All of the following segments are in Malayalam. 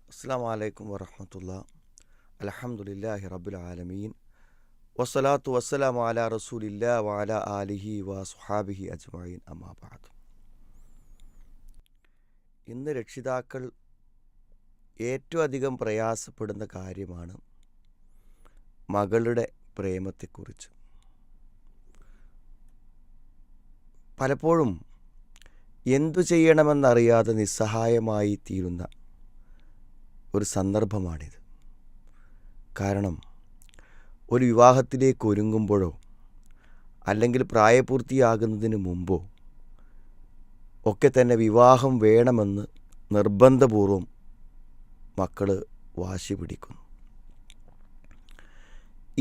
അസ്സലാമു അലൈക്കും വറഹ്മത്തുള്ളാഹി. അൽഹംദുലില്ലാഹി റബ്ബിൽ ആലമീൻ. വസ്സലാത്തു വസ്സലാമു അലാ റസൂലില്ലാഹി വഅലാ ആലിഹി വസ്വഹാബിഹി അജ്മഈൻ. അമ്മാ ബഅദ്. ഇന്ന് രക്ഷിതാക്കൾ ഏറ്റവും അധികം പ്രയാസപ്പെടുന്ന കാര്യമാണ് മകളുടെ പ്രേമത്തെക്കുറിച്ച്. പലപ്പോഴും എന്തു ചെയ്യണമെന്നറിയാതെ നിസ്സഹായമായി തീരുന്ന ഒരു സന്ദർഭമാണിത്. കാരണം ഒരു വിവാഹത്തിലേക്ക് ഒരുങ്ങുമ്പോഴോ അല്ലെങ്കിൽ പ്രായപൂർത്തിയാകുന്നതിന് മുമ്പോ ഒക്കെ തന്നെ വിവാഹം വേണമെന്ന് നിർബന്ധപൂർവം മക്കൾ വാശി പിടിക്കുന്നു.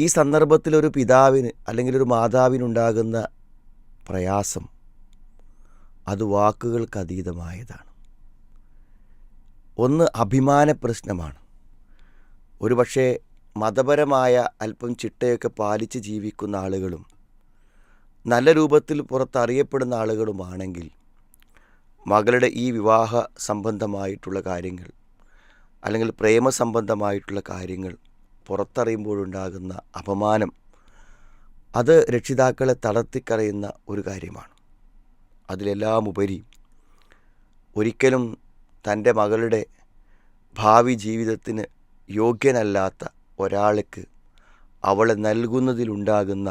ഈ സന്ദർഭത്തിൽ ഒരു പിതാവിന് അല്ലെങ്കിൽ ഒരു മാതാവിനുണ്ടാകുന്ന പ്രയാസം അത് വാക്കുകൾക്കതീതമായതാണ്. ഒന്ന് അഭിമാന പ്രശ്നമാണ്. ഒരുപക്ഷെ മതപരമായ അല്പം ചിട്ടയൊക്കെ പാലിച്ച് ജീവിക്കുന്ന ആളുകളും നല്ല രൂപത്തിൽ പുറത്തറിയപ്പെടുന്ന ആളുകളുമാണെങ്കിൽ മകളുടെ ഈ വിവാഹ സംബന്ധമായിട്ടുള്ള കാര്യങ്ങൾ അല്ലെങ്കിൽ പ്രേമ സംബന്ധമായിട്ടുള്ള കാര്യങ്ങൾ പുറത്തറിയുമ്പോഴുണ്ടാകുന്ന അപമാനം അത് രക്ഷിതാക്കളെ തളർത്തിക്കളയുന്ന ഒരു കാര്യമാണ്. അതിലെല്ലാം ഉപരി ഒരിക്കലും തൻ്റെ മകളുടെ ഭാവി ജീവിതത്തിന് യോഗ്യനല്ലാത്ത ഒരാൾക്ക് അവളെ നൽകുന്നതിലുണ്ടാകുന്ന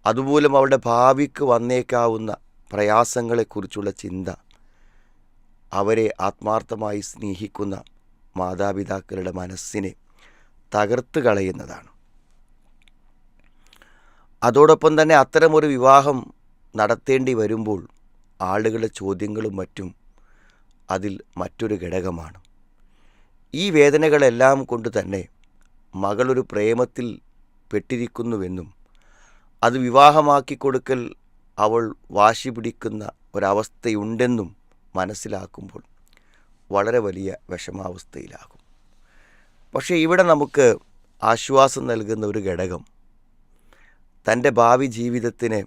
അതുമൂലം അവളുടെ ഭാവിക്ക് വന്നേക്കാവുന്ന പ്രയാസങ്ങളെക്കുറിച്ചുള്ള ചിന്ത അവരെ ആത്മാർത്ഥമായി സ്നേഹിക്കുന്ന മാതാപിതാക്കളുടെ മനസ്സിനെ തകർത്ത് കളയുന്നതാണ്. അതോടൊപ്പം തന്നെ അത്തരമൊരു വിവാഹം നടത്തേണ്ടി വരുമ്പോൾ ആളുകളുടെ ചോദ്യങ്ങളും മറ്റും അതിൽ മറ്റൊരു ഘടകമാണ്. ഈ വേദനകളെല്ലാം കൊണ്ട് തന്നെ മകളൊരു പ്രേമത്തിൽ പെട്ടിരിക്കുന്നുവെന്നും അത് വിവാഹമാക്കി കൊടുക്കൽ അവൾ വാശി പിടിക്കുന്ന ഒരവസ്ഥയുണ്ടെന്നും മനസ്സിലാക്കുമ്പോൾ വളരെ വലിയ വിഷമാവസ്ഥയിലാകും. പക്ഷേ ഇവിടെ നമുക്ക് ആശ്വാസം നൽകുന്ന ഒരു ഘടകം, തൻ്റെ ഭാവി ജീവിതത്തിന്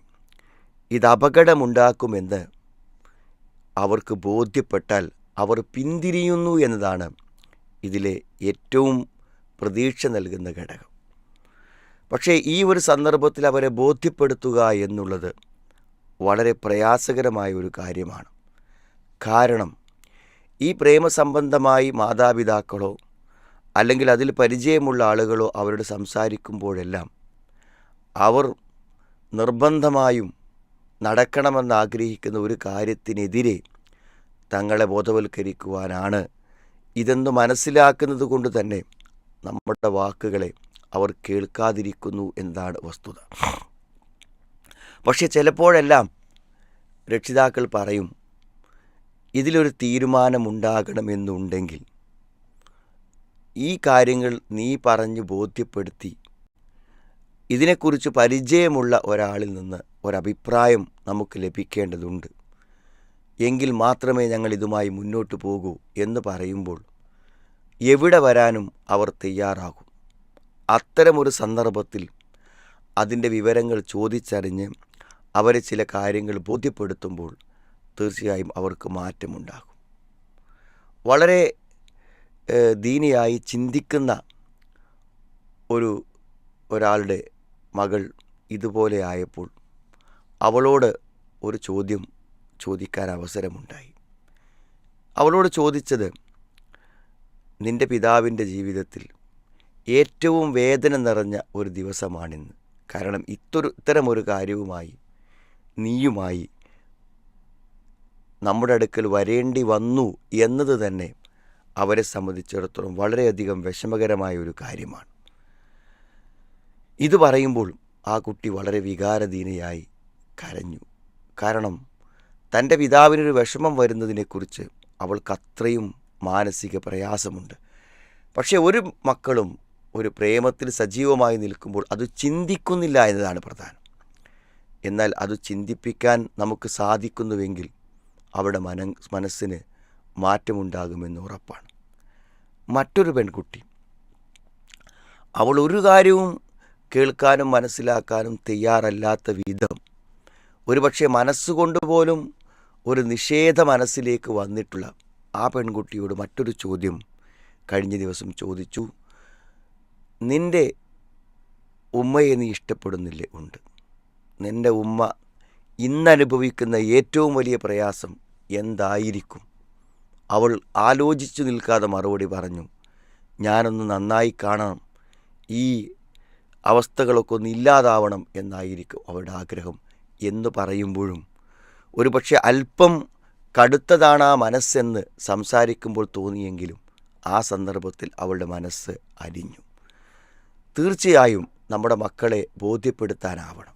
ഇത് അപകടമുണ്ടാക്കുമെന്ന് അവർക്ക് ബോധ്യപ്പെട്ടാൽ അവർ പിന്തിരിയുന്നു എന്നതാണ് ഇതിലെ ഏറ്റവും പ്രതീക്ഷ നൽകുന്ന ഘടകം. പക്ഷേ ഈ ഒരു സന്ദർഭത്തിൽ അവരെ ബോധ്യപ്പെടുത്തുക എന്നുള്ളത് വളരെ പ്രയാസകരമായ ഒരു കാര്യമാണ്. കാരണം ഈ പ്രേമസംബന്ധമായി മാതാപിതാക്കളോ അല്ലെങ്കിൽ അതിൽ പരിചയമുള്ള ആളുകളോ അവരോട് സംസാരിക്കുമ്പോഴെല്ലാം അവർ നിർബന്ധമായും നടക്കണമെന്നാഗ്രഹിക്കുന്ന ഒരു കാര്യത്തിനെതിരെ തങ്ങളെ ബോധവൽക്കരിക്കുവാനാണ് ഇതെന്ന് മനസ്സിലാക്കുന്നത് കൊണ്ട് തന്നെ നമ്മുടെ വാക്കുകളെ അവർ കേൾക്കാതിരിക്കുന്നു എന്നതാണ് വസ്തുത. പക്ഷെ ചിലപ്പോഴെല്ലാം രക്ഷിതാക്കൾ പറയും, ഇതിലൊരു തീരുമാനമുണ്ടാകണമെന്നുണ്ടെങ്കിൽ ഈ കാര്യങ്ങൾ നീ പറഞ്ഞ് ബോധ്യപ്പെടുത്തി ഇതിനെക്കുറിച്ച് പരിചയമുള്ള ഒരാളിൽ നിന്ന് ഒരഭിപ്രായം നമുക്ക് ലഭിക്കേണ്ടതുണ്ട്, എങ്കിൽ മാത്രമേ ഞങ്ങൾ ഇതുമായി മുന്നോട്ട് പോകൂ എന്ന് പറയുമ്പോൾ എവിടെ വരാനും അവർ തയ്യാറാകും. അത്തരമൊരു സന്ദർഭത്തിൽ അതിൻ്റെ വിവരങ്ങൾ ചോദിച്ചറിഞ്ഞ് അവരെ ചില കാര്യങ്ങൾ ബോധ്യപ്പെടുത്തുമ്പോൾ തീർച്ചയായും അവർക്ക് മാറ്റമുണ്ടാകും. വളരെ ദീനിയായി ചിന്തിക്കുന്ന ഒരാളുടെ മകൾ ഇതുപോലെ ആയപ്പോൾ അവളോട് ഒരു ചോദ്യം ചോദിക്കാൻ അവസരമുണ്ടായി. അവളോട് ചോദിച്ചത്, നിൻ്റെ പിതാവിൻ്റെ ജീവിതത്തിൽ ഏറ്റവും വേദന നിറഞ്ഞ ഒരു ദിവസമാണിന്ന്. കാരണം ഇത്തരമൊരു കാര്യവുമായി നീയുമായി നമ്മുടെ അടുക്കൽ വരേണ്ടി വന്നു എന്നത് തന്നെ അവരെ സംബന്ധിച്ചിടത്തോളം വളരെയധികം വിഷമകരമായ ഒരു കാര്യമാണ്. ഇത് പറയുമ്പോൾ ആ കുട്ടി വളരെ വികാരധീനയായി കരഞ്ഞു. കാരണം തൻ്റെ പിതാവിനൊരു വിഷമം വരുന്നതിനെക്കുറിച്ച് അവൾക്ക് അത്രയും മാനസിക പ്രയാസമുണ്ട്. പക്ഷേ ഒരു മക്കളും ഒരു പ്രേമത്തിൽ സജീവമായി നിൽക്കുമ്പോൾ അത് ചിന്തിക്കുന്നില്ല എന്നതാണ് പ്രധാനം. എന്നാൽ അത് ചിന്തിപ്പിക്കാൻ നമുക്ക് സാധിക്കുന്നുവെങ്കിൽ അവരുടെ മനസ്സിന് മാറ്റമുണ്ടാകുമെന്ന് ഉറപ്പാണ്. മറ്റൊരു പെൺകുട്ടി, അവൾ ഒരു കാര്യവും കേൾക്കാനും മനസ്സിലാക്കാനും തയ്യാറല്ലാത്ത വിധം ഒരുപക്ഷെ മനസ്സുകൊണ്ടുപോലും ഒരു നിഷേധ മനസ്സിലേക്ക് വന്നിട്ടുള്ള ആ പെൺകുട്ടിയോട് മറ്റൊരു ചോദ്യം കഴിഞ്ഞ ദിവസം ചോദിച്ചു, നിൻ്റെ ഉമ്മയെ നീ ഇഷ്ടപ്പെടുന്നില്ലേ? ഉണ്ട്. നിൻ്റെ ഉമ്മ ഇന്നനുഭവിക്കുന്ന ഏറ്റവും വലിയ പ്രയാസം എന്തായിരിക്കും? അവൾ ആലോചിച്ചു നിൽക്കാതെ മറുപടി പറഞ്ഞു, ഞാനൊന്ന് നന്നായി കാണണം, ഈ അവസ്ഥകളൊക്കെ ഒന്ന് ഇല്ലാതാവണം എന്നായിരിക്കും അവളുടെ ആഗ്രഹം എന്ന് പറയുമ്പോഴും ഒരുപക്ഷെ അല്പം കടുത്തതാണ് ആ മനസ്സെന്ന് സംസാരിക്കുമ്പോൾ തോന്നിയെങ്കിലും ആ സന്ദർഭത്തിൽ അവളുടെ മനസ്സ് അലിഞ്ഞു. തീർച്ചയായും നമ്മുടെ മക്കളെ ബോധ്യപ്പെടുത്താനാവണം.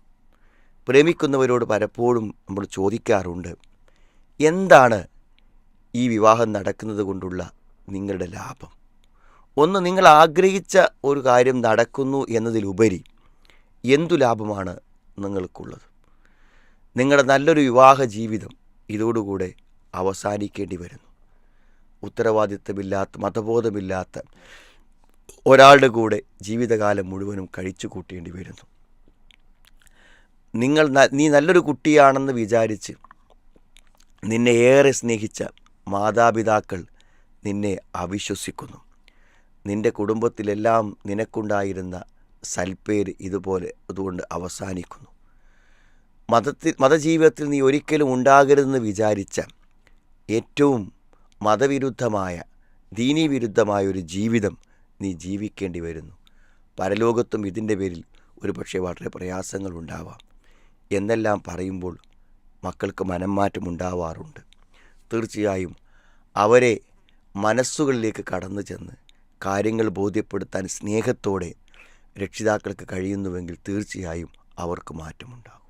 പ്രേമിക്കുന്നവരോട് പലപ്പോഴും നമ്മൾ ചോദിക്കാറുണ്ട്, എന്താണ് ഈ വിവാഹം നടക്കുന്നത് കൊണ്ടുള്ള നിങ്ങളുടെ ലാഭം? ഒന്ന്, നിങ്ങൾ ആഗ്രഹിച്ച ഒരു കാര്യം നടക്കുന്നു എന്നതിലുപരി എന്തു ലാഭമാണ് നിങ്ങൾക്കുള്ളത്? നിങ്ങളുടെ നല്ലൊരു വിവാഹ ജീവിതം ഇതോടുകൂടെ അവസാനിക്കേണ്ടി വരുന്നു. ഉത്തരവാദിത്തമില്ലാത്ത, മതബോധമില്ലാത്ത ഒരാളുടെ കൂടെ ജീവിതകാലം മുഴുവനും കഴിച്ചു കൂട്ടേണ്ടി വരുന്നു. നീ നല്ലൊരു കുട്ടിയാണെന്ന് വിചാരിച്ച് നിന്നെ ഏറെ സ്നേഹിച്ച മാതാപിതാക്കൾ നിന്നെ അവിശ്വസിക്കുന്നു. നിൻ്റെ കുടുംബത്തിലെല്ലാം നിനക്കുണ്ടായിരുന്ന സൽപ്പേര് അതുകൊണ്ട് അവസാനിക്കുന്നു. മതജീവിതത്തിൽ നീ ഒരിക്കലും ഉണ്ടാകരുതെന്ന് വിചാരിച്ച ഏറ്റവും മതവിരുദ്ധമായ, ദീനീവിരുദ്ധമായ ഒരു ജീവിതം നീ ജീവിക്കേണ്ടി വരുന്നു. പരലോകത്തും ഇതിൻ്റെ പേരിൽ ഒരുപക്ഷെ വളരെ പ്രയാസങ്ങൾ ഉണ്ടാവാം എന്നെല്ലാം പറയുമ്പോൾ മക്കൾക്ക് മനംമാറ്റമുണ്ടാവാറുണ്ട്. തീർച്ചയായും അവരെ മനസ്സുകളിലേക്ക് കടന്നു ചെന്ന് കാര്യങ്ങൾ ബോധ്യപ്പെടുത്താൻ സ്നേഹത്തോടെ രക്ഷിതാക്കൾക്ക് കഴിയുന്നുവെങ്കിൽ തീർച്ചയായും അവർക്ക് മാറ്റമുണ്ടാകും.